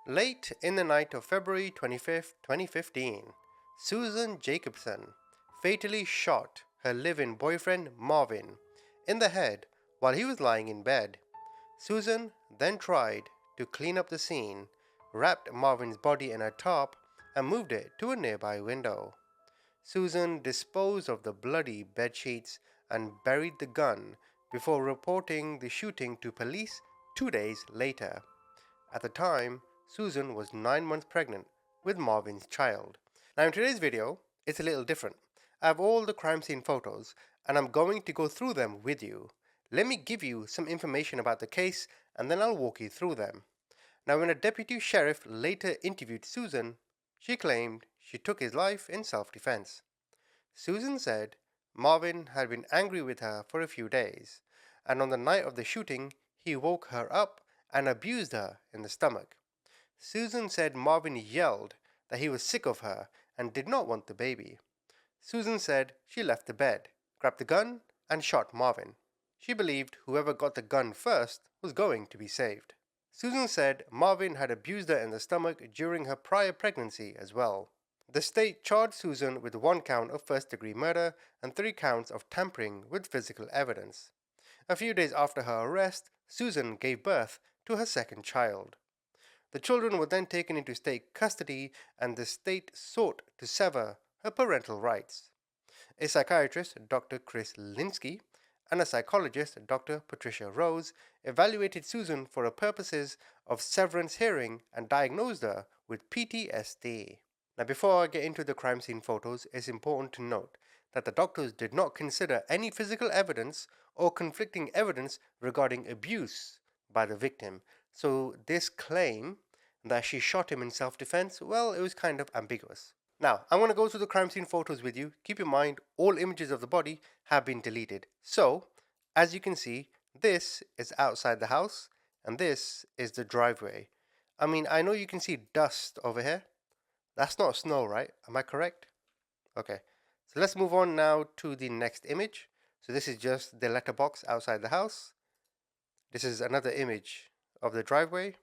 Late in the night of February 25th, 2015, Susan Jacobson fatally shot her live-in boyfriend Marvin in the head while he was lying in bed. Susan then tried to clean up the scene, wrapped Marvin's body in a tarp, and moved it to a nearby window. Susan disposed of the bloody bedsheets and buried the gun before reporting the shooting to police 2 days later. At the time, Susan was 9 months pregnant with Marvin's child. Now, in today's video, it's a little different. I have all the crime scene photos and I'm going to go through them with you. Let me give you some information about the case and then I'll walk you through them. Now, when a deputy sheriff later interviewed Susan, she claimed she took his life in self-defense. Susan said Marvin had been angry with her for a few days, and on the night of the shooting, he woke her up and abused her in the stomach. Susan said Marvin yelled that he was sick of her and did not want the baby. Susan said she left the bed, grabbed the gun, and shot Marvin. She believed whoever got the gun first was going to be saved. Susan said Marvin had abused her in the stomach during her prior pregnancy as well. The state charged Susan with 1 count of first-degree murder and 3 counts of tampering with physical evidence. A few days after her arrest, Susan gave birth to her second child. The children were then taken into state custody and the state sought to sever her parental rights. A psychiatrist, Dr. Chris Linsky, and a psychologist, Dr. Patricia Rose, evaluated Susan for the purposes of severance hearing and diagnosed her with PTSD. Now, before I get into the crime scene photos, it's important to note that the doctors did not consider any physical evidence or conflicting evidence regarding abuse by the victim. So this claim that she shot him in self-defense, well, it was kind of ambiguous. Now, I'm going to go through the crime scene photos with you. Keep in mind, all images of the body have been deleted. So, as you can see, this is outside the house, and this is the driveway. I mean, I know you can see dust over here. That's not snow, right? Am I correct? Okay. So let's move on now to the next image. So this is just the letterbox outside the house. This is another image of the driveway.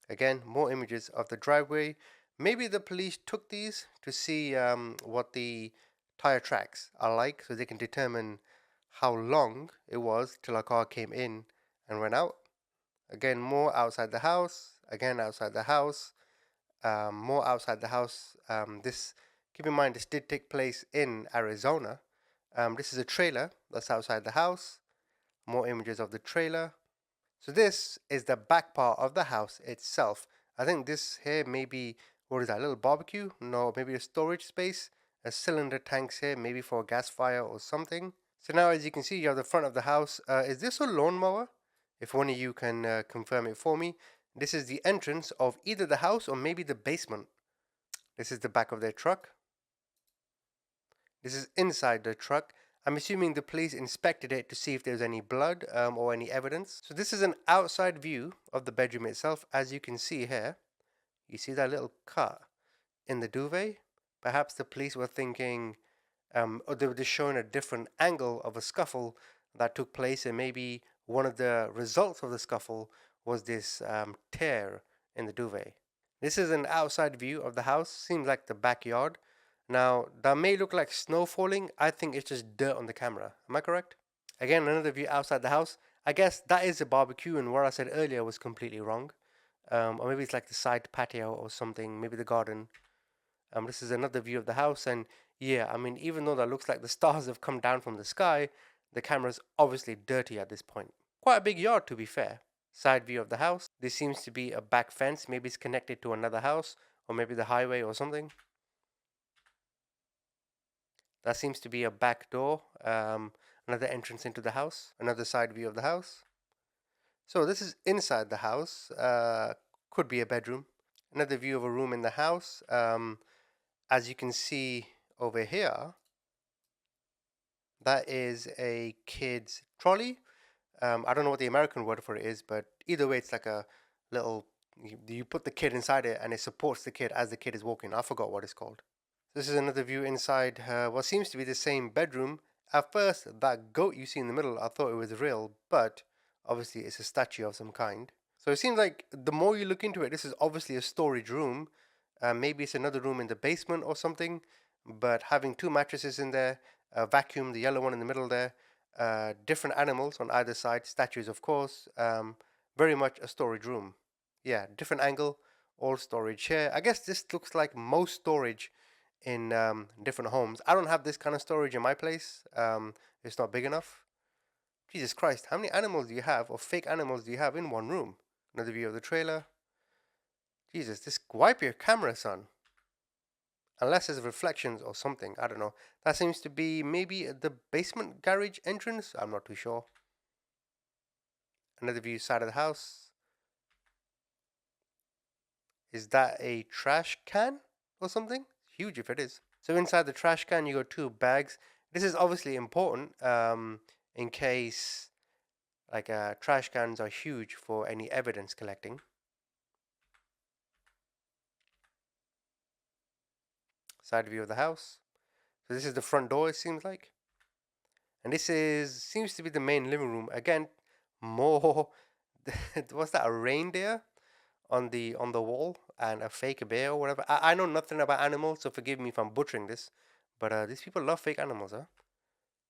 Again, more images of the driveway. Maybe the police took these to see what the tire tracks are like so they can determine how long it was till a car came in and went out. Again, more outside the house. Again, outside the house. More outside the house. Keep in mind, this did take place in Arizona. This is a trailer that's outside the house. More images of the trailer. So this is the back part of the house itself. I think this here may be, what is that, a little barbecue? No, maybe a storage space. A cylinder tanks here, maybe for a gas fire or something. So now, as you can see, you have the front of the house. Is this a lawnmower? If one of you can confirm it for me. This is the entrance of either the house or maybe the basement. This is the back of their truck. This is inside the truck. I'm assuming the police inspected it to see if there's any blood or any evidence. So this is an outside view of the bedroom itself. As you can see here, you see that little cut in the duvet. Perhaps the police were thinking, or they were just showing a different angle of a scuffle that took place, and maybe one of the results of the scuffle was this tear in the duvet. This is an outside view of the house. Seems like the backyard. Now, that may look like snow falling. I think it's just dirt on the camera. Am I correct? Again, another view outside the house. I guess that is a barbecue, and what I said earlier was completely wrong. Or maybe it's like the side patio or something. Maybe the garden. This is another view of the house, and yeah, I mean, even though that looks like the stars have come down from the sky, the camera's obviously dirty at this point. Quite a big yard, to be fair. Side view of the house. This seems to be a back fence. Maybe it's connected to another house, or maybe the highway or something. That seems to be a back door. Another entrance into the house. Another side view of the house. So this is inside the house. Could be a bedroom. Another view of a room in the house. As you can see over here, that is a kid's trolley. I don't know what the American word for it is, but either way, it's like a little, you put the kid inside it and it supports the kid as the kid is walking. I forgot what it's called. This is another view inside what seems to be the same bedroom. At first, that goat you see in the middle, I thought it was real, but obviously it's a statue of some kind. So it seems like the more you look into it, this is obviously a storage room. Maybe it's another room in the basement or something. But having two mattresses in there, a vacuum, the yellow one in the middle there, different animals on either side, statues, of course. Very much a storage room. Yeah, different angle, all storage here. I guess this looks like most storage in different homes. I don't have this kind of storage in my place. It's not big enough. Jesus Christ, how many animals do you have, or fake animals do you have in one room? Another view of the trailer. Jesus, this wipe your camera, son. Unless it's reflections or something, I don't know. That seems to be maybe the basement garage entrance. I'm not too sure. Another view side of the house. Is that a trash can or something? Huge if it is. So inside the trash can, you got two bags. This is obviously important in case like trash cans are huge for any evidence collecting. Side view of the house. So this is the front door, it seems like. And this is seems to be the main living room. Again, more what's that, a reindeer on the wall and a fake bear or whatever. I know nothing about animals, so forgive me if I'm butchering this. But these people love fake animals, huh?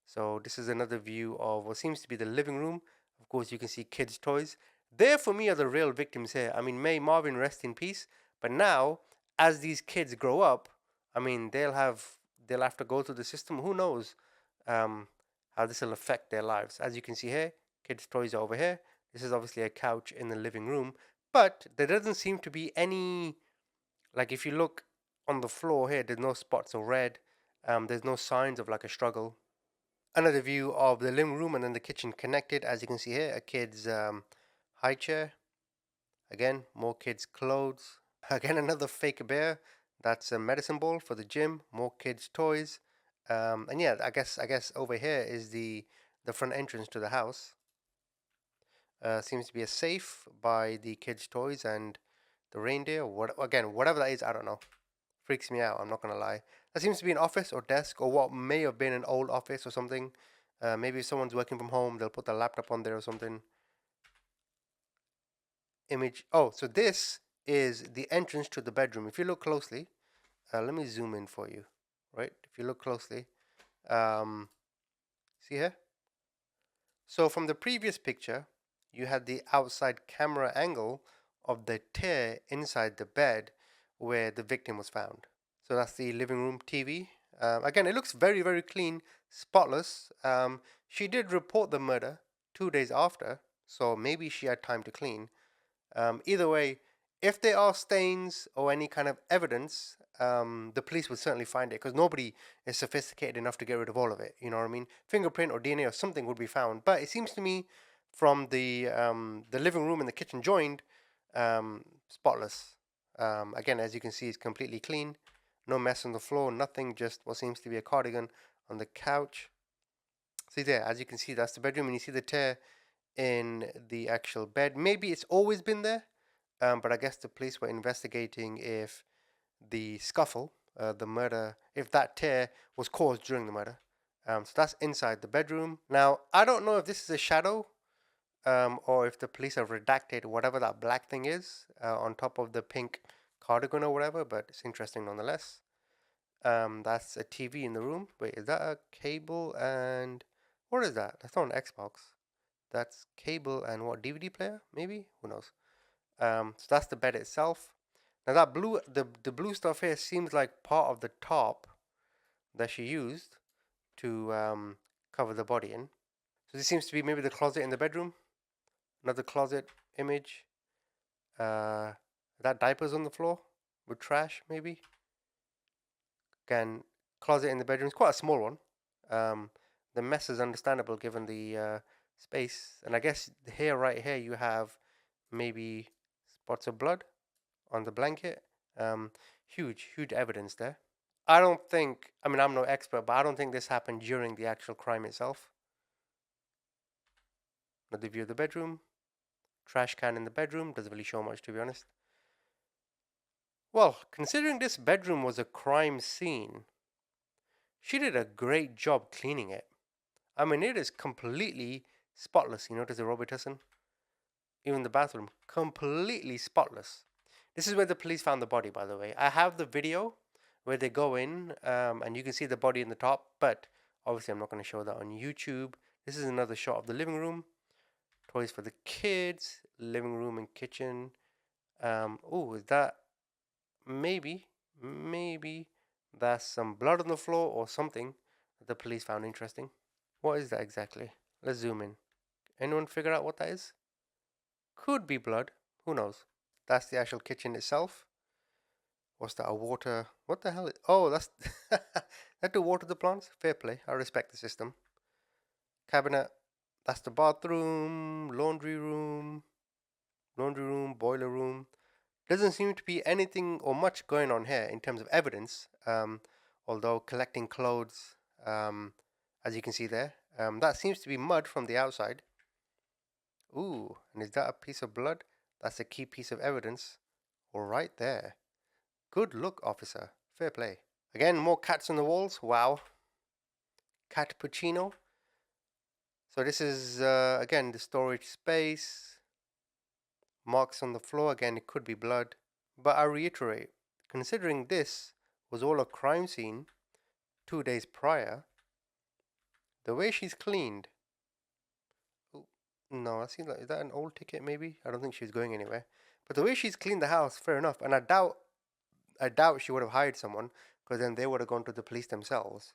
So this is another view of what seems to be the living room. Of course, you can see kids' toys. There, for me, are the real victims here. I mean, may Marvin rest in peace. But now, as these kids grow up, I mean, they'll have to go through the system. Who knows um, how this will affect their lives? As you can see here, kids' toys are over here. This is obviously a couch in the living room, but there doesn't seem to be any. Like if you look on the floor here, there's no spots of red. There's no signs of like a struggle. Another view of the living room and then the kitchen connected. As you can see here, a kid's high chair. Again, more kids' clothes. Again, another fake bear. That's a medicine ball for the gym. More kids' toys. And yeah, I guess over here is the front entrance to the house. Seems to be a safe by the kids' toys and the reindeer. What again? Whatever that is, I don't know. Freaks me out. I'm not gonna lie. That seems to be an office or desk or what may have been an old office or something. Maybe if someone's working from home, they'll put their laptop on there or something. Image. Oh, so this is the entrance to the bedroom. If you look closely, let me zoom in for you. Right? If you look closely, um, see here. So from the previous picture, you had the outside camera angle of the tear inside the bed where the victim was found. So that's the living room TV. Again, it looks very, very clean, spotless. She did report the murder 2 days after, so maybe she had time to clean. Either way, if there are stains or any kind of evidence, the police would certainly find it because nobody is sophisticated enough to get rid of all of it. You know what I mean? Fingerprint or DNA or something would be found. But it seems to me, from the living room and the kitchen joined, spotless. Again, as you can see, it's completely clean. No mess on the floor, nothing. Just what seems to be a cardigan on the couch. See there, as you can see, that's the bedroom, and you see the tear in the actual bed. Maybe it's always been there, but I guess the police were investigating if the scuffle, the murder, if that tear was caused during the murder. So that's inside the bedroom. Now, I don't know if this is a shadow or if the police have redacted whatever that black thing is on top of the pink cardigan or whatever, but it's interesting nonetheless. That's a TV in the room. Wait, is that a cable and what is that? That's not an Xbox. That's cable and what, DVD player? Maybe? Who knows? So that's the bed itself. Now that blue, the blue stuff here seems like part of the top that she used to cover the body in. So this seems to be maybe the closet in the bedroom. Another closet image. That diapers on the floor with trash maybe. Again, closet in the bedroom. It's quite a small one. The mess is understandable given the space. And I guess here, right here, you have maybe spots of blood on the blanket. Huge, huge evidence there. I don't think, I mean, I'm no expert, but I don't think this happened during the actual crime itself. Another view of the bedroom. Trash can in the bedroom. Doesn't really show much, to be honest. Well, considering this bedroom was a crime scene, she did a great job cleaning it. I mean, it is completely spotless. You notice the Robitussin? Even the bathroom, completely spotless. This is where the police found the body, by the way. I have the video where they go in, and you can see the body in the top, but obviously I'm not going to show that on YouTube. This is another shot of the living room. Toys for the kids, living room and kitchen. Oh, is that maybe, maybe that's some blood on the floor or something that the police found interesting. What is that exactly? Let's zoom in. Anyone figure out what that is? Could be blood. Who knows? That's the actual kitchen itself. What's that? A water? What the hell? Oh, that's that to water the plants. Fair play. I respect the system. Cabinet. That's the bathroom, laundry room, boiler room. Doesn't seem to be anything or much going on here in terms of evidence. Although collecting clothes, as you can see there, that seems to be mud from the outside. Ooh, and is that a piece of blood? That's a key piece of evidence. Right there. Good look, officer. Fair play. Again, more cats on the walls. Wow. Cat Puccino. So this is, again, the storage space. Marks on the floor. Again, it could be blood. But I reiterate, considering this was all a crime scene 2 days prior, the way she's cleaned. Ooh, no, I see that. Is that an old ticket maybe? I don't think she's going anywhere. But the way she's cleaned the house, fair enough. And I doubt she would have hired someone, because then they would have gone to the police themselves.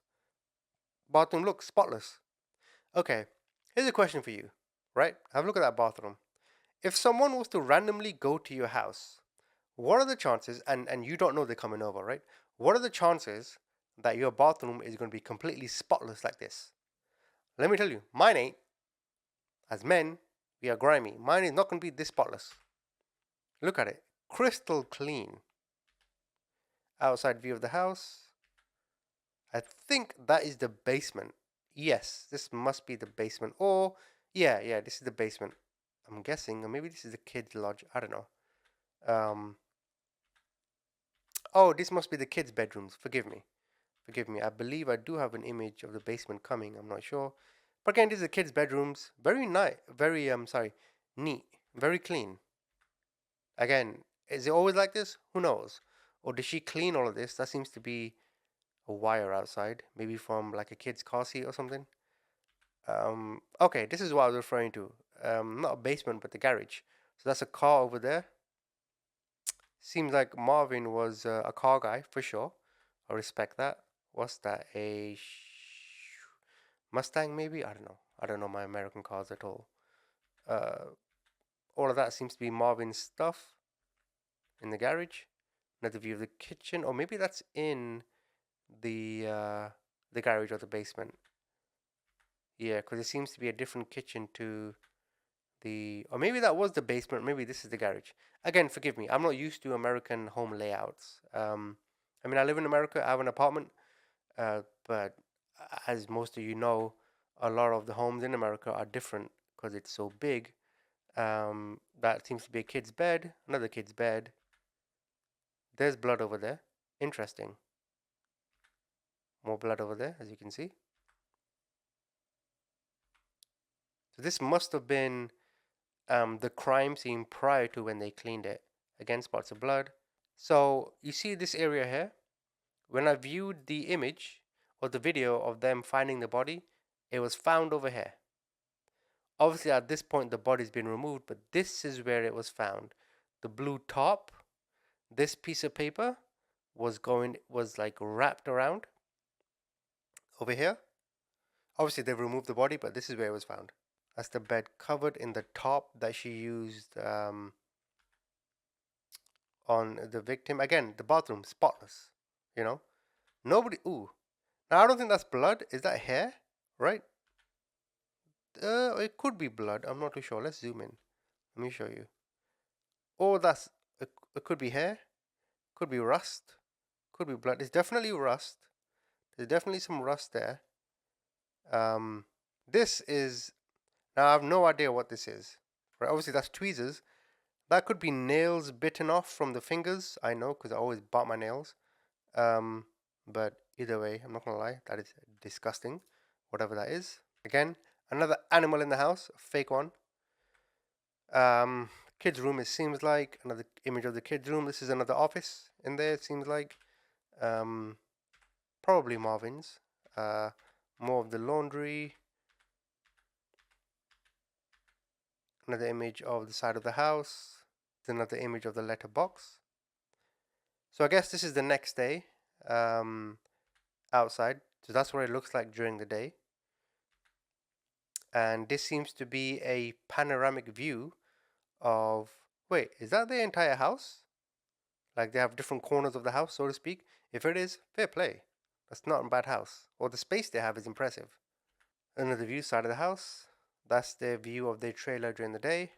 Bathroom looks spotless. Okay, here's a question for you, right? Have a look at that bathroom. If someone was to randomly go to your house, what are the chances, and you don't know they're coming over, right? What are the chances that your bathroom is going to be completely spotless like this? Let me tell you, mine ain't. As men, we are grimy. Mine is not going to be this spotless. Look at it. Crystal clean. Outside view of the house. I think that is the basement. Yes, this must be the basement. Or, yeah, this is the basement. I'm guessing, or maybe this is the kids' lodge. I don't know. Oh, this must be the kids' bedrooms. Forgive me. I believe I do have an image of the basement coming. I'm not sure. But again, these are kids' bedrooms. Very nice. Very, neat. Very clean. Again, is it always like this? Who knows? Or did she clean all of this? That seems to be a wire outside. Maybe from like a kid's car seat or something. Okay, this is what I was referring to. Not a basement, but the garage. So that's a car over there. Seems like Marvin was a car guy for sure. I respect that. What's that? A Mustang maybe? I don't know. I don't know my American cars at all. Uh, all of that seems to be Marvin's stuff in the garage. Another view of the kitchen, or maybe that's in the garage or the basement. Yeah, because it seems to be a different kitchen to or maybe that was the basement. Maybe this is the garage. Again, forgive me. I'm not used to American home layouts. I mean, I live in America. I have an apartment, but as most of you know, a lot of the homes in America are different because it's so big. That seems to be a kid's bed. Another kid's bed. There's blood over there. Interesting. More blood over there, as you can see. So this must have been the crime scene prior to when they cleaned it. Again, spots of blood. So you see this area here. When I viewed the image or the video of them finding the body, it was found over here. Obviously, at this point, the body's been removed, but this is where it was found. The blue top, this piece of paper was like wrapped around over here. Obviously, they've removed the body, but this is where it was found. That's the bed covered in the top that she used on the victim. Again, the bathroom, spotless. You know, nobody. Ooh, now I don't think that's blood. Is that hair? Right? It could be blood. I'm not too sure. Let's zoom in. Let me show you. Oh, it could be hair. Could be rust. Could be blood. It's definitely rust. There's definitely some rust there. This is now I have no idea what this is. Right? Obviously, that's tweezers. That could be nails bitten off from the fingers. I know because I always bite my nails. But either way, I'm not gonna lie. That is disgusting. Whatever that is. Again, another animal in the house. A fake one. Kids' room, it seems like. Another image of the kids' room. This is another office in there, it seems like. Um, Probably Marvin's. Uh, More of the laundry. Another image of the side of the house. Another image of the letterbox. So I guess this is the next day um, outside. So that's what it looks like during the day. And this seems to be a panoramic view of. Wait, is that the entire house? Like they have different corners of the house, so to speak. If it is, fair play. That's not a bad house. Or the space they have is impressive. Another view side of the house. That's their view of their trailer during the day.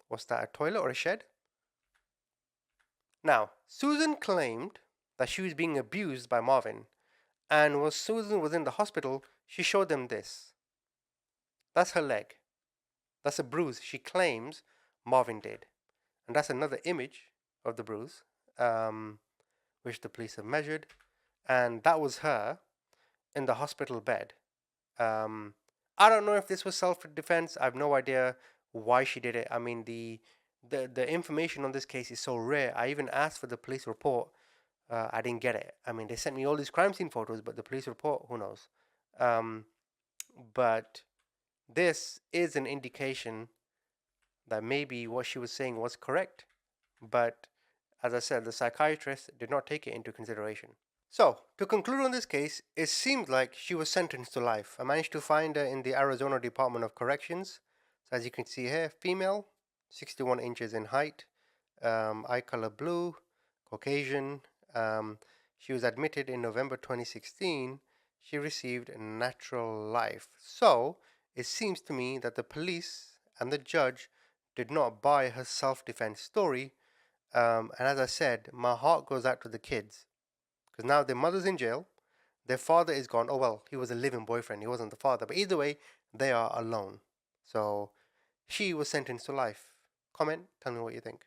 What's that, a toilet or a shed? Now, Susan claimed that she was being abused by Marvin, and when Susan was in the hospital, she showed them this. That's her leg. That's a bruise she claims Marvin did. And that's another image of the bruise, which the police have measured. And that was her in the hospital bed. Um, I don't know if this was self-defense. I have no idea why she did it. I mean, the information on this case is so rare. I even asked for the police report. I didn't get it. I mean, they sent me all these crime scene photos, but the police report, who knows? Um, but this is an indication that maybe what she was saying was correct. But as I said, the psychiatrist did not take it into consideration. So, to conclude on this case, it seemed like she was sentenced to life. I managed to find her in the Arizona Department of Corrections. So, as you can see here, female, 61 inches in height, eye color blue, Caucasian. Um, she was admitted in November 2016. She received natural life. So, it seems to me that the police and the judge did not buy her self defense story. And as I said, my heart goes out to the kids because now their mother's in jail, their father is gone. Oh well, he was a living boyfriend, he wasn't the father, but either way, they are alone. So she was sentenced to life. Comment, tell me what you think.